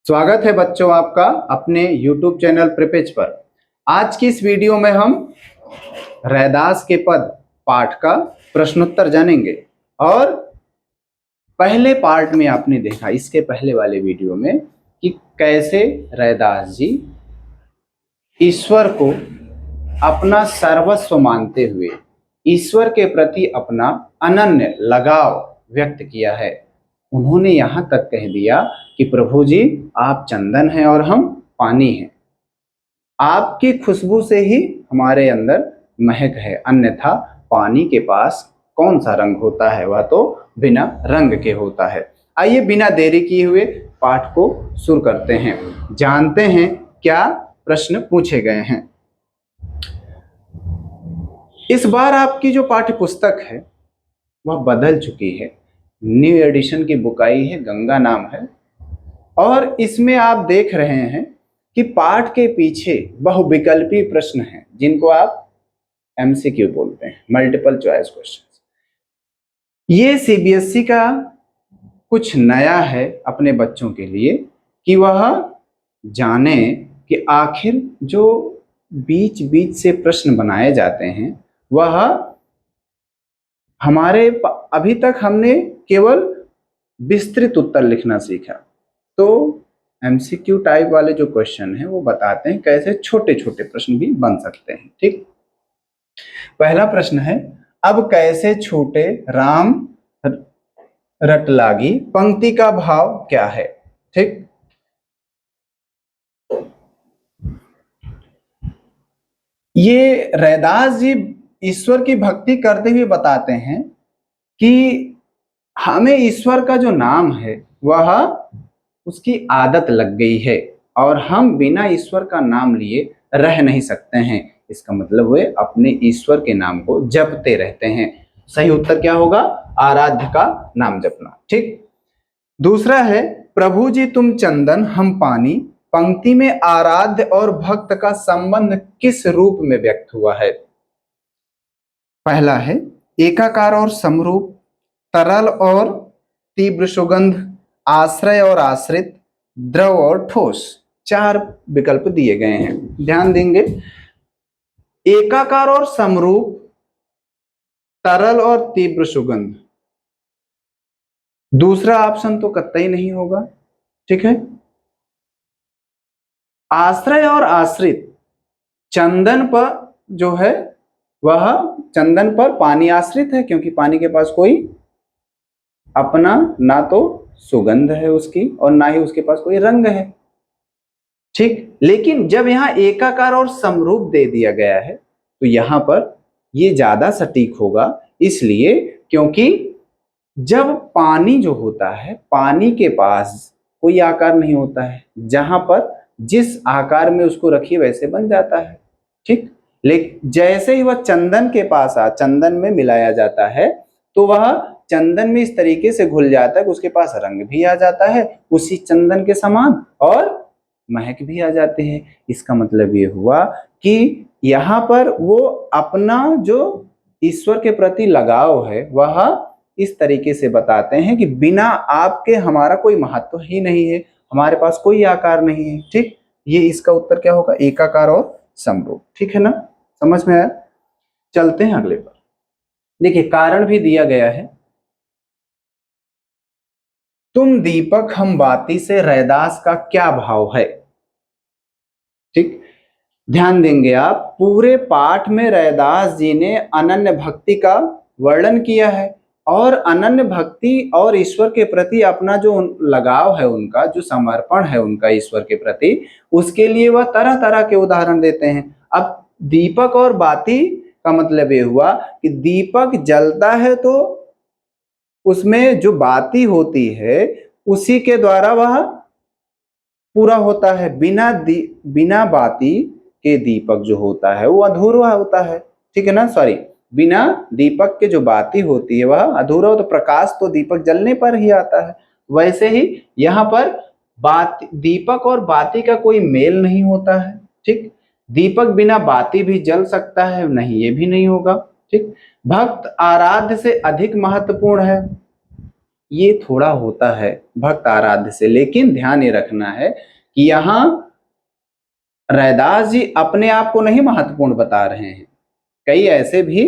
स्वागत है बच्चों आपका अपने YouTube चैनल प्रिपेज पर। आज की इस वीडियो में हम रैदास के पद पाठ का प्रश्नोत्तर जानेंगे। और पहले पार्ट में आपने देखा इसके पहले वाले वीडियो में कि कैसे रैदास जी ईश्वर को अपना सर्वस्व मानते हुए ईश्वर के प्रति अपना अनन्य लगाव व्यक्त किया है। उन्होंने यहाँ तक कह दिया कि प्रभु जी आप चंदन हैं और हम पानी हैं, आपकी खुशबू से ही हमारे अंदर महक है, अन्यथा पानी के पास कौन सा रंग होता है, वह तो बिना रंग के होता है। आइए बिना देरी किए हुए पाठ को शुरू करते हैं, जानते हैं क्या प्रश्न पूछे गए हैं। इस बार आपकी जो पाठ्य पुस्तक है वह बदल चुकी है, न्यू एडिशन की बुक आई है, गंगा नाम है। और इसमें आप देख रहे हैं कि पाठ के पीछे बहुविकल्पी प्रश्न हैं जिनको आप एमसीक्यू बोलते हैं, मल्टीपल चॉइस क्वेश्चन। ये सीबीएसई का कुछ नया है अपने बच्चों के लिए कि वह जाने कि आखिर जो बीच बीच से प्रश्न बनाए जाते हैं वह हमारे अभी तक हमने केवल विस्तृत उत्तर लिखना सीखा, तो एमसीक्यू टाइप वाले जो क्वेश्चन हैं वो बताते हैं कैसे छोटे छोटे प्रश्न भी बन सकते हैं। ठीक, पहला प्रश्न है, अब कैसे छूटे राम रट लागी, पंक्ति का भाव क्या है। ठीक, ये रैदास जी ईश्वर की भक्ति करते हुए बताते हैं कि हमें ईश्वर का जो नाम है वह उसकी आदत लग गई है और हम बिना ईश्वर का नाम लिए रह नहीं सकते हैं। इसका मतलब वे अपने ईश्वर के नाम को जपते रहते हैं। सही उत्तर क्या होगा? आराध्य का नाम जपना। ठीक, दूसरा है, प्रभु जी तुम चंदन हम पानी, पंक्ति में आराध्य और भक्त का संबंध किस रूप में व्यक्त हुआ है। पहला है एकाकार और समरूप, तरल और तीव्र सुगंध, आश्रय और आश्रित, द्रव और ठोस। चार विकल्प दिए गए हैं, ध्यान देंगे। एकाकार और समरूप, तरल और तीव्र सुगंध, दूसरा ऑप्शन तो कतई नहीं होगा। ठीक है, आश्रय और आश्रित, चंदन पर जो है वह चंदन पर पानी आश्रित है क्योंकि पानी के पास कोई अपना ना तो सुगंध है उसकी और ना ही उसके पास कोई रंग है। ठीक, लेकिन जब यहाँ एकाकार और समरूप दे दिया गया है तो यहाँ पर ये ज्यादा सटीक होगा, इसलिए क्योंकि जब पानी जो होता है पानी के पास कोई आकार नहीं होता है, जहां पर जिस आकार में उसको रखिए वैसे बन जाता है। ठीक, लेकिन जैसे ही वह चंदन के पास चंदन में मिलाया जाता है तो वह चंदन में इस तरीके से घुल जाता है कि उसके पास रंग भी आ जाता है उसी चंदन के समान और महक भी आ जाती है। इसका मतलब ये हुआ कि यहाँ पर वो अपना जो ईश्वर के प्रति लगाव है वह इस तरीके से बताते हैं कि बिना आपके हमारा कोई महत्व ही नहीं है, हमारे पास कोई आकार नहीं है। ठीक, ये इसका उत्तर क्या होगा? एकाकार और समरूप। ठीक है ना, समझ में आया? चलते हैं अगले पर। देखिए कारण भी दिया गया है, तुम दीपक हम बाती से रैदास का क्या भाव है। ठीक, ध्यान देंगे आप, पूरे पाठ में रैदास जी ने अनन्य भक्ति का वर्णन किया है और अनन्य भक्ति और ईश्वर के प्रति अपना जो लगाव है, उनका जो समर्पण है उनका ईश्वर के प्रति, उसके लिए वह तरह तरह के उदाहरण देते हैं। अब दीपक और बाती का मतलब ये हुआ कि दीपक जलता है तो उसमें जो बाती होती है उसी के द्वारा वह पूरा होता है। बिना बाती के दीपक जो होता है वो अधूरा होता है। ठीक है ना, सॉरी, बिना दीपक के जो बाती होती है वह अधूरा हो, तो प्रकाश तो दीपक जलने पर ही आता है। वैसे ही यहाँ पर दीपक और बाती का कोई मेल नहीं होता है। ठीक, दीपक बिना बाती भी जल सकता है, नहीं ये भी नहीं होगा। ठीक, भक्त आराध्य से अधिक महत्वपूर्ण है, ये थोड़ा होता है भक्त आराध्य से, लेकिन ध्यान ये रखना है कि यहाँ रैदास जी अपने आप को नहीं महत्वपूर्ण बता रहे हैं। कई ऐसे भी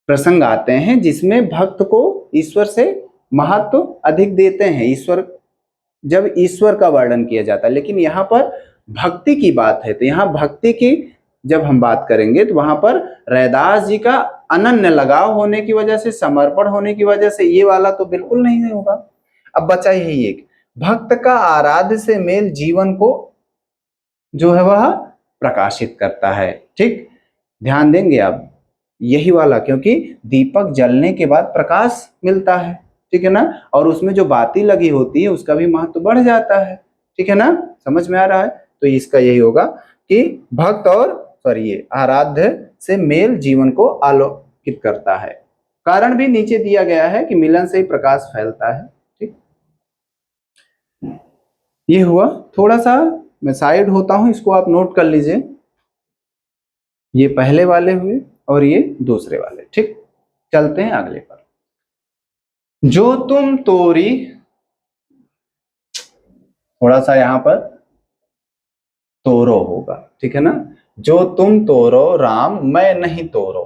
प्रसंग आते हैं जिसमें भक्त को ईश्वर से महत्व अधिक देते हैं, ईश्वर जब ईश्वर का वर्णन किया जाता है। लेकिन यहाँ पर भक्ति की बात है, तो यहाँ भक्ति की जब हम बात करेंगे तो वहां पर रैदास जी का अनन्य लगाव होने की वजह से, समर्पण होने की वजह से ये वाला तो बिल्कुल नहीं होगा। अब बचा यही एक, भक्त का आराध्य से मेल जीवन को जो है वह प्रकाशित करता है। ठीक, ध्यान देंगे आप यही वाला, क्योंकि दीपक जलने के बाद प्रकाश मिलता है, ठीक है ना, और उसमें जो बाती लगी होती है उसका भी महत्व बढ़ जाता है। ठीक है ना, समझ में आ रहा है। तो इसका यही होगा कि भक्त और ये आराध्य से मेल जीवन को आलोकित करता है। कारण भी नीचे दिया गया है कि मिलन से ही प्रकाश फैलता है। ठीक, ये हुआ। थोड़ा सा मैं साइड होता हूं, इसको आप नोट कर लीजिए। ये पहले वाले हुए और ये दूसरे वाले। ठीक, चलते हैं अगले पर। जो तुम तोरी, थोड़ा सा यहां पर तोरो होगा, ठीक है ना। जो तुम तोरो राम मैं नहीं तोरो,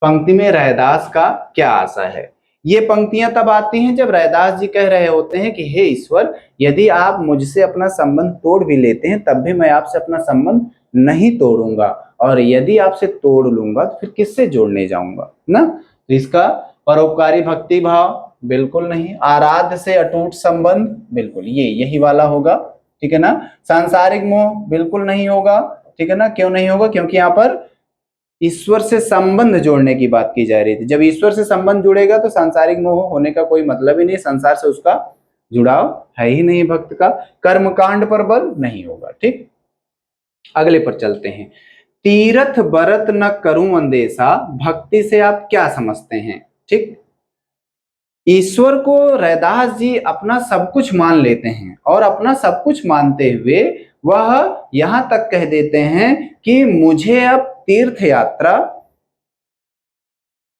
पंक्ति में रैदास का क्या आशा है। ये पंक्तियां तब आती हैं जब रैदास जी कह रहे होते हैं कि हे ईश्वर, यदि आप मुझसे अपना संबंध तोड़ भी लेते हैं तब भी मैं आपसे अपना संबंध नहीं तोड़ूंगा, और यदि आपसे तोड़ लूंगा तो फिर किससे जोड़ने जाऊंगा ना। तो इसका परोपकारी भक्ति भाव बिल्कुल नहीं, आराध्य से अटूट संबंध बिल्कुल, ये यही वाला होगा। ठीक है ना, सांसारिक मोह बिल्कुल नहीं होगा। ठीक है ना, क्यों नहीं होगा, क्योंकि यहाँ पर ईश्वर से संबंध जोड़ने की बात की जा रही थी। जब ईश्वर से संबंध जुड़ेगा तो सांसारिक मोह होने का कोई मतलब ही नहीं, संसार से उसका जुड़ाव है ही नहीं भक्त का। कर्मकांड पर बल नहीं होगा। ठीक, अगले पर चलते हैं। तीरथ बरत न करूं अंदेशा, भक्ति से आप क्या समझते हैं। ठीक, ईश्वर को रैदास जी अपना सब कुछ मान लेते हैं, और अपना सब कुछ मानते हुए वह यहां तक कह देते हैं कि मुझे अब तीर्थ यात्रा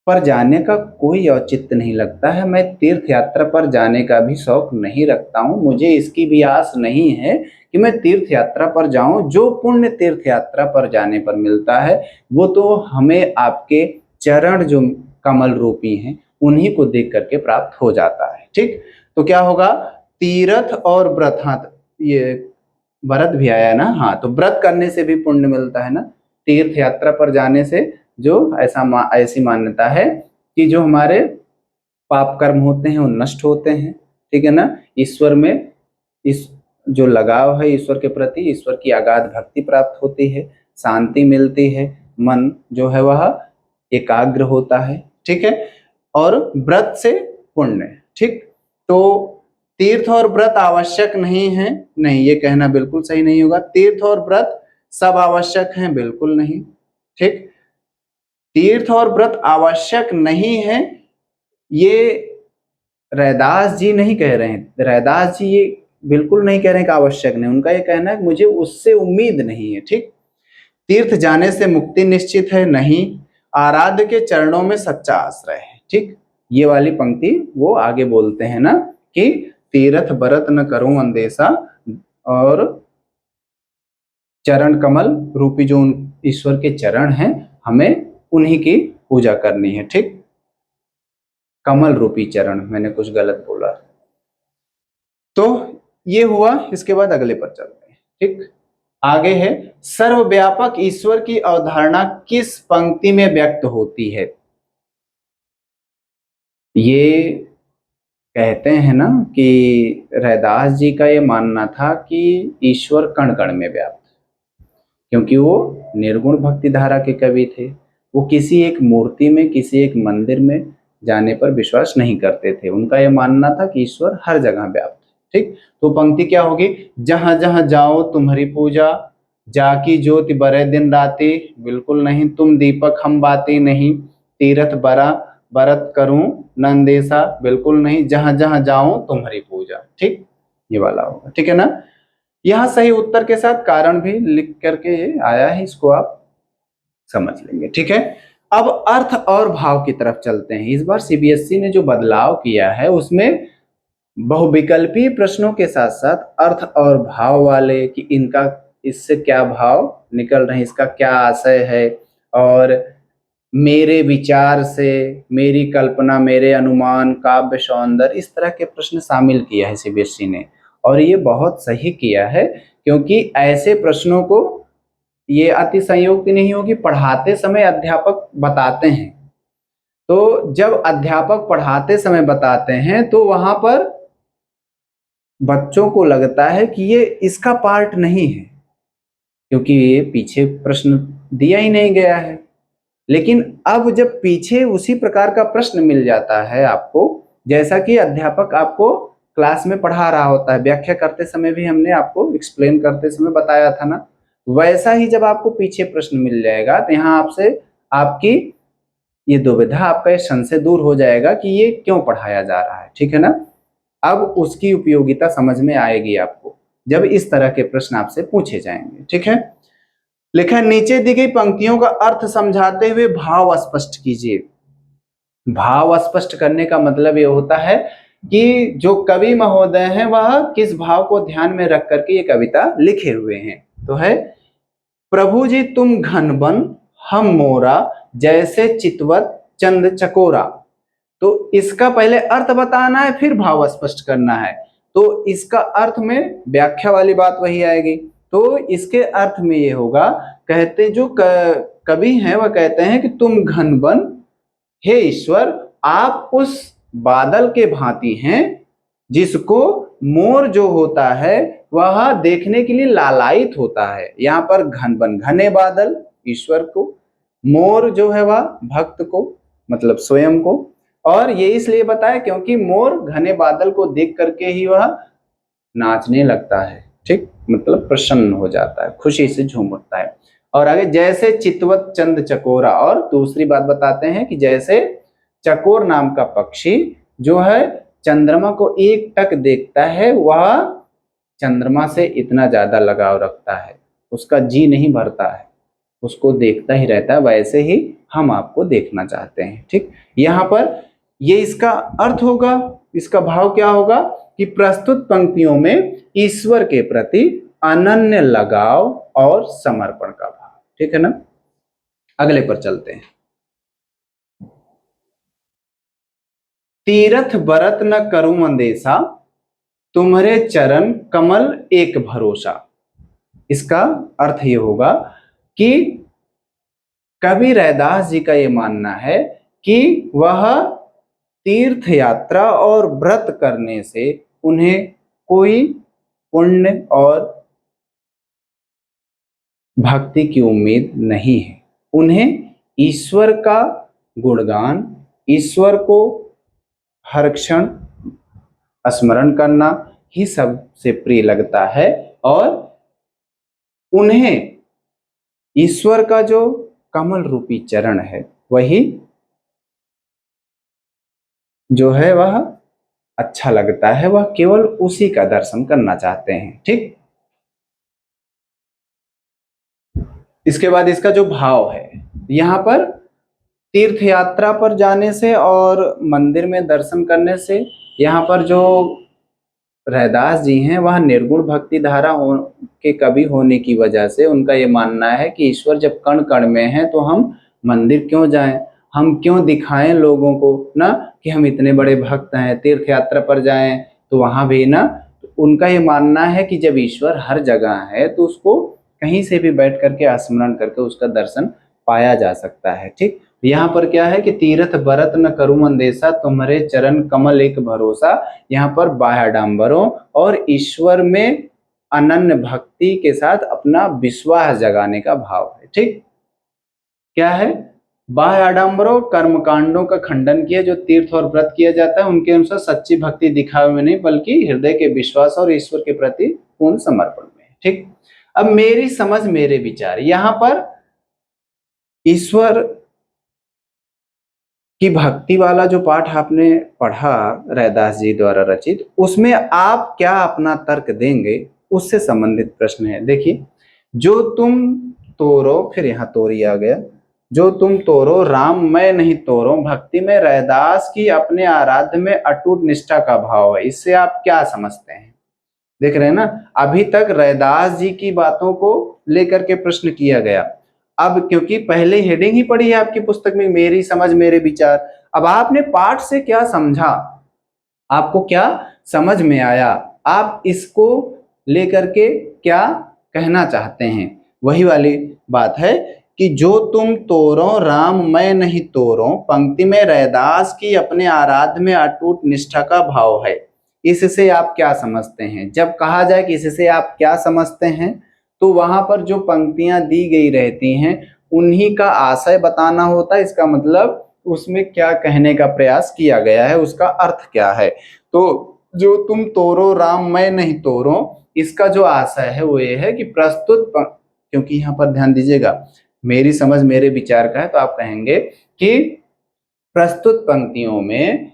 पर जाने का कोई औचित्य नहीं लगता है, मैं तीर्थ यात्रा पर जाने का भी शौक नहीं रखता हूं, मुझे इसकी भी आस नहीं है कि मैं तीर्थ यात्रा पर जाऊं। जो पुण्य तीर्थ यात्रा पर जाने पर मिलता है वो तो हमें आपके चरण जो कमल रूपी हैं उन्हीं को देख करके प्राप्त हो जाता है। ठीक, तो क्या होगा, तीर्थ और व्रत, हाँ ये व्रत भी आया ना, हाँ तो व्रत करने से भी पुण्य मिलता है ना, तीर्थ यात्रा पर जाने से जो ऐसी मान्यता है कि जो हमारे पाप कर्म होते हैं वो नष्ट होते हैं। ठीक है ना, ईश्वर में इस जो लगाव है ईश्वर के प्रति, ईश्वर की अगाध भक्ति प्राप्त होती है, शांति मिलती है, मन जो है वह एकाग्र होता है। ठीक है, और व्रत से पुण्य। ठीक, तो तीर्थ और व्रत आवश्यक नहीं है, नहीं ये कहना बिल्कुल सही नहीं होगा। तीर्थ और व्रत सब आवश्यक हैं, बिल्कुल नहीं। ठीक, तीर्थ और व्रत आवश्यक नहीं है ये रैदास जी नहीं कह रहे हैं। रैदास जी ये बिल्कुल नहीं कह रहे हैं कि आवश्यक नहीं, उनका ये कहना है कि मुझे उससे उम्मीद नहीं है। ठीक, तीर्थ जाने से मुक्ति निश्चित है नहीं, आराध्य के चरणों में सच्चा आश्रय है। ठीक, ये वाली पंक्ति वो आगे बोलते हैं ना कि तीर्थ बरत न करूं अंदेशा, और चरण कमल रूपी जो ईश्वर के चरण हैं हमें उन्हीं की पूजा करनी है। ठीक, कमल रूपी चरण, मैंने कुछ गलत बोला। तो ये हुआ, इसके बाद अगले पर चलते हैं। ठीक, आगे है सर्वव्यापक ईश्वर की अवधारणा किस पंक्ति में व्यक्त होती है। ये कहते हैं ना कि रैदास जी का ये मानना था कि ईश्वर कण कण में व्याप्त, क्योंकि वो निर्गुण भक्ति धारा के कवि थे। वो किसी एक मूर्ति में, किसी एक मंदिर में जाने पर विश्वास नहीं करते थे। उनका यह मानना था कि ईश्वर हर जगह व्याप्त है। ठीक, तो पंक्ति क्या होगी, जहां जहां जाओ तुम्हारी पूजा, जाकी ज्योति बरे दिन राती, बिल्कुल नहीं, तुम दीपक हम बाती नहीं, तीरथ बरा बरत करूं नंदेशा, बिल्कुल नहीं, जहां जहां जाऊं तुम्हारी पूजा। ठीक, ये वाला होगा। ठीक है ना, यहाँ सही उत्तर के साथ कारण भी लिख करके आया है, इसको आप समझ लेंगे। ठीक है, अब अर्थ और भाव की तरफ चलते हैं। इस बार सीबीएसई ने जो बदलाव किया है उसमें बहुविकल्पीय प्रश्नों के साथ साथ अर्थ और भाव वाले, कि इनका इससे क्या भाव निकल रहे हैं, इसका क्या आशय है, और मेरे विचार से, मेरी कल्पना, मेरे अनुमान, काव्य सौंदर्य, इस तरह के प्रश्न शामिल किया है सीबीएसई ने। और ये बहुत सही किया है, क्योंकि ऐसे प्रश्नों को, ये अतिशयोक्ति नहीं होगी, पढ़ाते समय अध्यापक बताते हैं। तो जब अध्यापक पढ़ाते समय बताते हैं तो वहां पर बच्चों को लगता है कि ये इसका पार्ट नहीं है, क्योंकि ये पीछे प्रश्न दिया ही नहीं गया है। लेकिन अब जब पीछे उसी प्रकार का प्रश्न मिल जाता है आपको, जैसा कि अध्यापक आपको क्लास में पढ़ा रहा होता है, व्याख्या करते समय भी हमने आपको एक्सप्लेन करते समय बताया था ना, वैसा ही जब आपको पीछे प्रश्न मिल जाएगा तो यहाँ आपसे आपकी ये दुविधा, आपका ये संशय दूर हो जाएगा कि ये क्यों पढ़ाया जा रहा है। ठीक है ना। अब उसकी उपयोगिता समझ में आएगी आपको जब इस तरह के प्रश्न आपसे पूछे जाएंगे। ठीक है। लिखा है, नीचे दी गई पंक्तियों का अर्थ समझाते हुए भाव स्पष्ट कीजिए। भाव स्पष्ट करने का मतलब ये होता है कि जो कवि महोदय हैं वह किस भाव को ध्यान में रख करके ये कविता लिखे हुए हैं। तो है, प्रभु जी तुम घन बन हम मोरा, जैसे चितवत चंद चकोरा। तो इसका पहले अर्थ बताना है, फिर भाव स्पष्ट करना है। तो इसका अर्थ में व्याख्या वाली बात वही आएगी। तो इसके अर्थ में ये होगा, कहते जो कवि हैं वह कहते हैं कि तुम घन बन, हे ईश्वर आप उस बादल के भांति हैं जिसको मोर जो होता है वह देखने के लिए लालायित होता है। यहाँ पर घन बन, घने बादल ईश्वर को, मोर जो है वह भक्त को, मतलब स्वयं को। और ये इसलिए बताया क्योंकि मोर घने बादल को देख करके ही वह नाचने लगता है। ठीक, मतलब प्रसन्न हो जाता है, खुशी से झूम उठता है। और आगे, जैसे चितवत चंद चकोरा, और दूसरी बात बताते हैं कि जैसे चकोर नाम का पक्षी जो है चंद्रमा को एक टक देखता है, वह चंद्रमा से इतना ज्यादा लगाव रखता है, उसका जी नहीं भरता है, उसको देखता ही रहता है। वैसे ही हम आपको देखना चाहते हैं। ठीक, यहाँ पर ये इसका अर्थ होगा। इसका भाव क्या होगा कि प्रस्तुत पंक्तियों में ईश्वर के प्रति अनन्य लगाव और समर्पण का भाव। ठीक है ना। अगले पर चलते हैं। तीरथ बरत न करूं अंदेशा, तुम्हारे चरण कमल एक भरोसा। इसका अर्थ ये होगा कि कवि रैदास जी का ये मानना है कि वह तीर्थ यात्रा और व्रत करने से उन्हें कोई पुण्य और भक्ति की उम्मीद नहीं है। उन्हें ईश्वर का गुणगान, ईश्वर को हर क्षण स्मरण करना ही सबसे प्रिय लगता है। और उन्हें ईश्वर का जो कमल रूपी चरण है वही जो है वह अच्छा लगता है, वह केवल उसी का दर्शन करना चाहते हैं। ठीक, इसके बाद इसका जो भाव है, यहाँ पर तीर्थ यात्रा पर जाने से और मंदिर में दर्शन करने से, यहाँ पर जो रैदास जी हैं वह निर्गुण भक्ति धारा के कवि होने की वजह से उनका ये मानना है कि ईश्वर जब कण कण में है तो हम मंदिर क्यों जाएं, हम क्यों दिखाएं लोगों को ना कि हम इतने बड़े भक्त हैं, तीर्थ यात्रा पर जाएं तो वहां भी ना। उनका ये मानना है कि जब ईश्वर हर जगह है तो उसको कहीं से भी बैठ करके स्मरण करके उसका दर्शन पाया जा सकता है। ठीक, यहाँ पर क्या है कि तीर्थ बरत न करूं अंदेशा, तुम्हारे चरण कमल एक भरोसा। यहाँ पर बाह्याडंबरों और ईश्वर में अनन्य भक्ति के साथ अपना विश्वास जगाने का भाव है। ठीक, क्या है, बाह्य आडंबरों कर्मकांडों का खंडन किया, जो तीर्थ और व्रत किया जाता है उनके अनुसार सच्ची भक्ति दिखावे में नहीं बल्कि हृदय के विश्वास और ईश्वर के प्रति पूर्ण समर्पण में। ठीक, अब मेरी समझ मेरे विचार, यहाँ पर ईश्वर की भक्ति वाला जो पाठ आपने पढ़ा रैदास जी द्वारा रचित, उसमें आप क्या अपना तर्क देंगे उससे संबंधित प्रश्न है। देखिए, जो तुम तोरो, फिर यहाँ तोरी आ गया, जो तुम तोरो राम मैं नहीं तोरो, भक्ति में रैदास की अपने आराध्य में अटूट निष्ठा का भाव है। इससे आप क्या समझते हैं? देख रहे हैं ना, अभी तक रैदास जी की बातों को लेकर के प्रश्न किया गया। अब क्योंकि पहले हेडिंग ही पड़ी है आपकी पुस्तक में, मेरी समझ मेरे विचार, अब आपने पाठ से क्या समझा, आपको क्या समझ में आया, आप इसको लेकर के क्या कहना चाहते हैं, वही वाली बात है कि जो तुम तोरो राम मैं नहीं तोरो, पंक्ति में रैदास की अपने आराध्य में अटूट निष्ठा का भाव है। इससे आप क्या समझते हैं? जब कहा जाए कि इससे आप क्या समझते हैं, तो वहां पर जो पंक्तियां दी गई रहती हैं उन्हीं का आशय बताना होता है। इसका मतलब उसमें क्या कहने का प्रयास किया गया है, उसका अर्थ क्या है। तो जो तुम तोरो राम मैं नहीं तोरो, इसका जो आशय है वो ये है कि प्रस्तुत, क्योंकि यहाँ पर ध्यान दीजिएगा मेरी समझ मेरे विचार का है, तो आप कहेंगे कि प्रस्तुत पंक्तियों में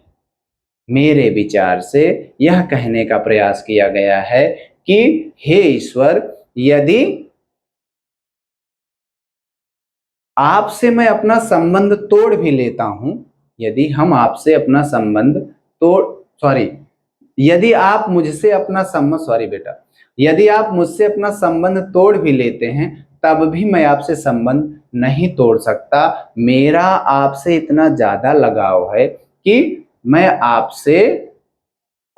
मेरे विचार से यह कहने का प्रयास किया गया है कि हे ईश्वर, यदि आपसे मैं अपना संबंध तोड़ भी लेता हूं, यदि हम आपसे अपना संबंध तोड़, सॉरी, यदि आप मुझसे अपना संबंध, सॉरी बेटा, यदि आप मुझसे अपना संबंध तोड़ भी लेते हैं तब भी मैं आपसे संबंध नहीं तोड़ सकता। मेरा आपसे इतना ज्यादा लगाव है कि मैं आपसे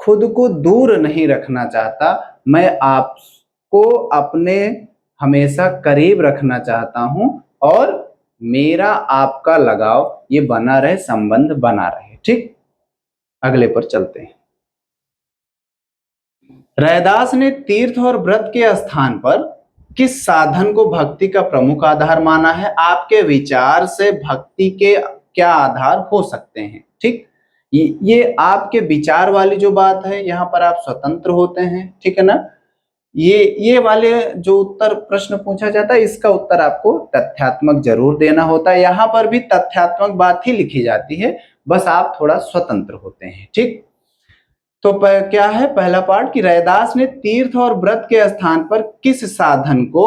खुद को दूर नहीं रखना चाहता, मैं आपको अपने हमेशा करीब रखना चाहता हूं और मेरा आपका लगाव ये बना रहे, संबंध बना रहे। ठीक, अगले पर चलते हैं। रैदास ने तीर्थ और व्रत के स्थान पर किस साधन को भक्ति का प्रमुख आधार माना है? आपके विचार से भक्ति के क्या आधार हो सकते हैं? ठीक, ये आपके विचार वाली जो बात है, यहाँ पर आप स्वतंत्र होते हैं, ठीक है ना। ये वाले जो उत्तर प्रश्न पूछा जाता है इसका उत्तर आपको तथ्यात्मक जरूर देना होता है। यहाँ पर भी तथ्यात्मक बात ही लिखी जाती है, बस आप थोड़ा स्वतंत्र होते हैं। ठीक, तो क्या है पहला पार्ट कि रैदास ने तीर्थ और व्रत के स्थान पर किस साधन को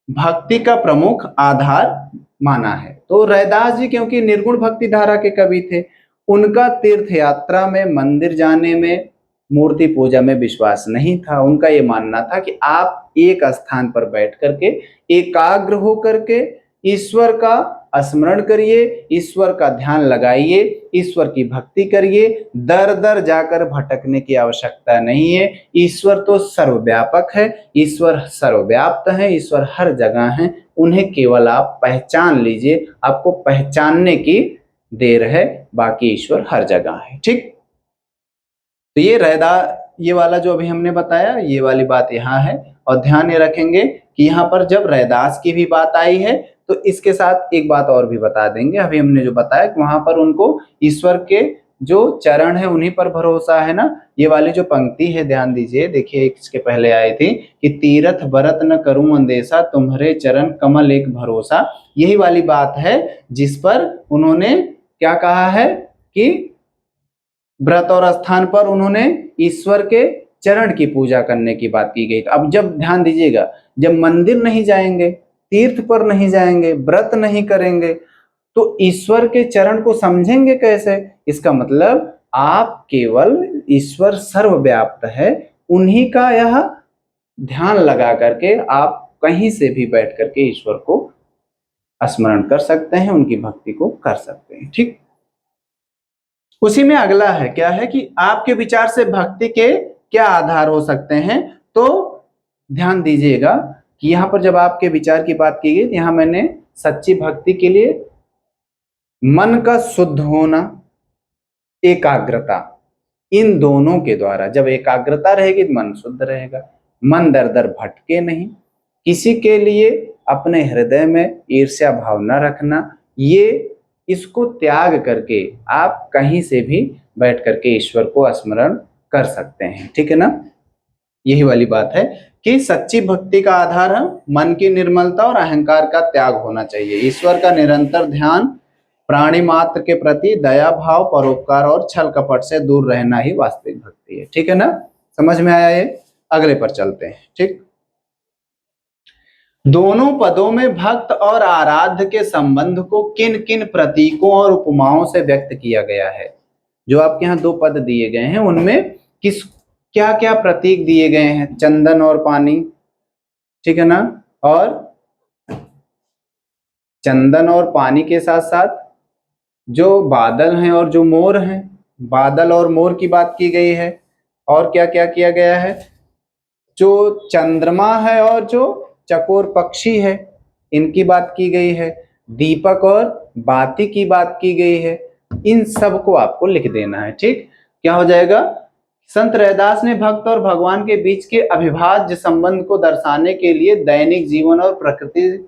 भक्ति का प्रमुख आधार माना है? तो रैदास जी क्योंकि निर्गुण भक्ति धारा के कवि थे, उनका तीर्थ यात्रा में, मंदिर जाने में, मूर्ति पूजा में विश्वास नहीं था। उनका ये मानना था कि आप एक स्थान पर बैठ करके एकाग्र हो करके ईश्वर का स्मरण करिए, ईश्वर का ध्यान लगाइए, ईश्वर की भक्ति करिए, दर दर जाकर भटकने की आवश्यकता नहीं है। ईश्वर तो सर्वव्यापक है, ईश्वर सर्वव्याप्त है, ईश्वर हर जगह है, उन्हें केवल आप पहचान लीजिए, आपको पहचानने की देर है, बाकी ईश्वर हर जगह है। ठीक, तो ये वाला जो अभी हमने बताया, ये वाली बात यहाँ है। और ध्यान ये रखेंगे कि यहाँ पर जब रैदास की भी बात आई है तो इसके साथ एक बात और भी बता देंगे। अभी हमने जो बताया कि वहां पर उनको ईश्वर के जो चरण है उन्हीं पर भरोसा है ना। ये वाली जो पंक्ति है ध्यान दीजिए, देखिए इसके पहले आई थी कि तीरथ बरत न करूं अंदेशा, तुम्हारे चरण कमल एक भरोसा। यही वाली बात है जिस पर उन्होंने क्या कहा है कि व्रत और स्थान पर उन्होंने ईश्वर के चरण की पूजा करने की बात की गई। अब जब ध्यान दीजिएगा, जब मंदिर नहीं जाएंगे, तीर्थ पर नहीं जाएंगे, व्रत नहीं करेंगे, तो ईश्वर के चरण को समझेंगे कैसे? इसका मतलब आप केवल, ईश्वर सर्वव्याप्त है, उन्हीं का यह ध्यान लगा करके आप कहीं से भी बैठ करके ईश्वर को स्मरण कर सकते हैं, उनकी भक्ति को कर सकते हैं। ठीक, उसी में अगला है क्या है कि आपके विचार से भक्ति के क्या आधार हो सकते हैं। तो ध्यान दीजिएगा कि यहां पर जब आपके विचार की बात की गई, यहां मैंने सच्ची भक्ति के लिए मन का शुद्ध होना, एकाग्रता, इन दोनों के द्वारा, जब एकाग्रता रहेगी तो मन शुद्ध रहेगा, मन दर दर भटके नहीं, किसी के लिए अपने हृदय में ईर्ष्या भाव न रखना, ये इसको त्याग करके आप कहीं से भी बैठ करके ईश्वर को स्मरण कर सकते हैं। ठीक है ना, यही वाली बात है कि सच्ची भक्ति का आधार है मन की निर्मलता और अहंकार का त्याग होना चाहिए। ईश्वर का निरंतर ध्यान, प्राणी मात्र के प्रति दया भाव, परोपकार और छल कपट से दूर रहना ही वास्तविक भक्ति है। ठीक है ना, समझ में आया ये? अगले पर चलते हैं। ठीक, दोनों पदों में भक्त और आराध्य के संबंध को किन किन प्रतीकों और उपमाओं से व्यक्त किया गया है। जो आपके यहाँ दो पद दिए गए हैं उनमें किस क्या क्या प्रतीक दिए गए हैं, चंदन और पानी, ठीक है ना, और चंदन और पानी के साथ साथ जो बादल हैं और जो मोर हैं, बादल और मोर की बात की गई है। और क्या क्या किया गया है, जो चंद्रमा है और जो चकोर पक्षी है इनकी बात की गई है, दीपक और बाती की बात की गई है। इन सब को आपको लिख देना है। ठीक, क्या हो जाएगा, संत रैदास ने भक्त और भगवान के बीच के अविभाज्य संबंध को दर्शाने के लिए दैनिक जीवन और प्रकृति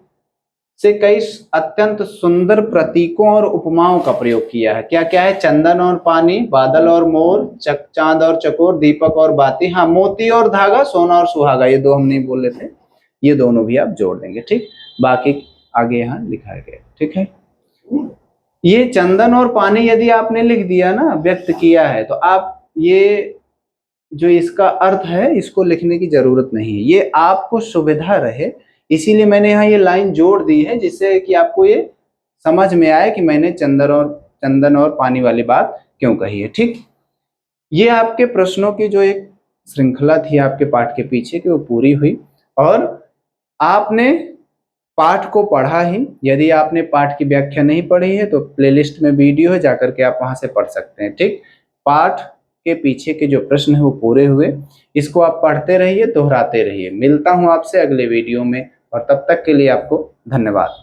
से कई अत्यंत सुंदर प्रतीकों और उपमाओं का प्रयोग किया है। क्या क्या है, चंदन और पानी, बादल और मोर, चांद और चकोर, दीपक और बाती, हाँ मोती और धागा, सोना और सुहागा, ये दो हम नहीं बोल रहे थे, ये दोनों भी आप जोड़ देंगे। ठीक, बाकी आगे यहाँ लिखा गया। ठीक है, ये चंदन और पानी यदि आपने लिख दिया ना, व्यक्त किया है, तो आप ये जो इसका अर्थ है इसको लिखने की जरूरत नहीं है, ये आपको सुविधा रहे इसीलिए मैंने यहाँ ये लाइन जोड़ दी है, जिससे कि आपको ये समझ में आए कि मैंने चंदन और पानी वाली बात क्यों कही है। ठीक, ये आपके प्रश्नों की जो एक श्रृंखला थी आपके पाठ के पीछे की, वो पूरी हुई और आपने पाठ को पढ़ा ही। यदि आपने पाठ की व्याख्या नहीं पढ़ी है तो प्लेलिस्ट में वीडियो है, जाकर के आप वहां से पढ़ सकते हैं। ठीक, पाठ के पीछे के जो प्रश्न है वो पूरे हुए, इसको आप पढ़ते रहिए, दोहराते रहिए। मिलता हूं आपसे अगले वीडियो में, और तब तक के लिए आपको धन्यवाद।